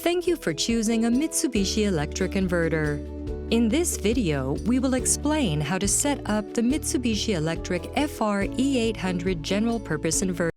Thank you for choosing a Mitsubishi electric inverter. In this video, we will explain how to set up the Mitsubishi Electric FR E800 general purpose inverter.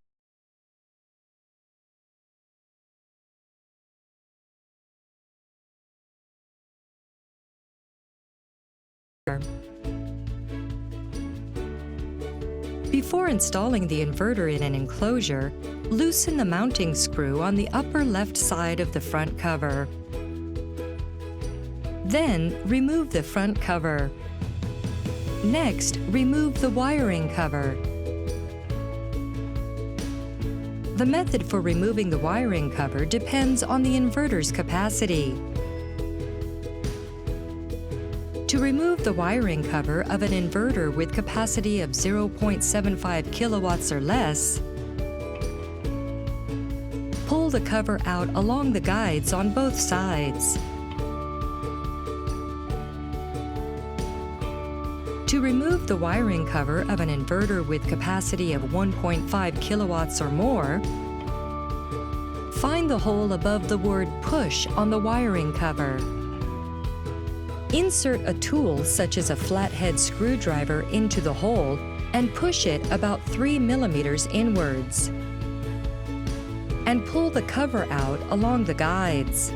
Before installing the inverter in an enclosure, loosen the mounting screw on the upper left side of the front cover. Then, remove the front cover. Next, remove the wiring cover. The method for removing the wiring cover depends on the inverter's capacity. To remove the wiring cover of an inverter with capacity of 0.75 kilowatts or less, pull the cover out along the guides on both sides. To remove the wiring cover of an inverter with capacity of 1.5 kilowatts or more, find the hole above the word "push" on the wiring cover. Insert a tool such as a flathead screwdriver into the hole and push it about 3 millimeters inwards. And pull the cover out along the guides.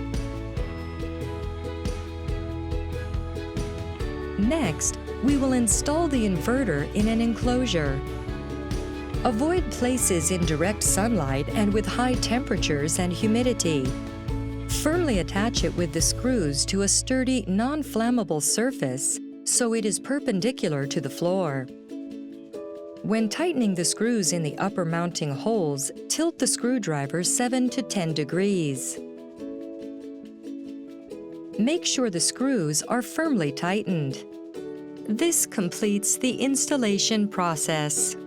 Next, we will install the inverter in an enclosure. Avoid places in direct sunlight and with high temperatures and humidity. Firmly attach it with the screws to a sturdy, non-flammable surface so it is perpendicular to the floor. When tightening the screws in the upper mounting holes, tilt the screwdriver 7 to 10 degrees. Make sure the screws are firmly tightened. This completes the installation process.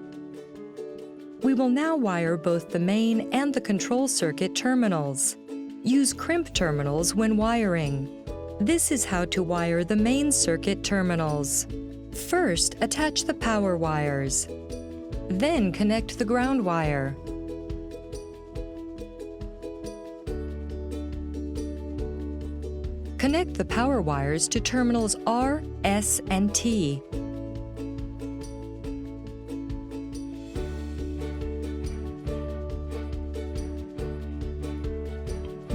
We will now wire both the main and the control circuit terminals. Use crimp terminals when wiring. This is how to wire the main circuit terminals. First, attach the power wires. Then connect the ground wire. Connect the power wires to terminals R, S, and T.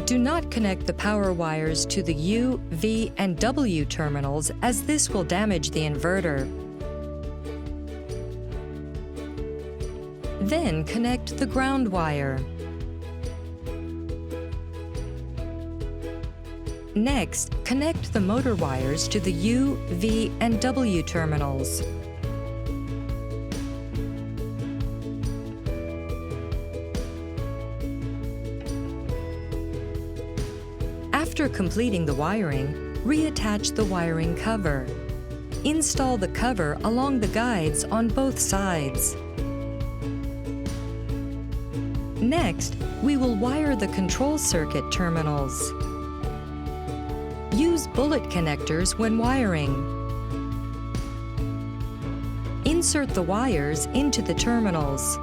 Do not connect the power wires to the U, V, and W terminals, as this will damage the inverter. Then connect the ground wire. Next, connect the motor wires to the U, V, and W terminals. After completing the wiring, reattach the wiring cover. Install the cover along the guides on both sides. Next, we will wire the control circuit terminals. Use bullet connectors when wiring. Insert the wires into the terminals.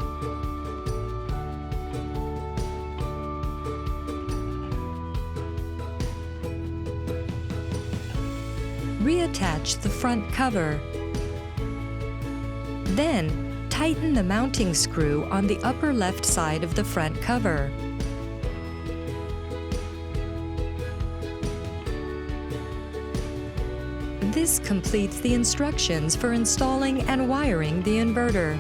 Reattach the front cover. Then, tighten the mounting screw on the upper left side of the front cover. This completes the instructions for installing and wiring the inverter.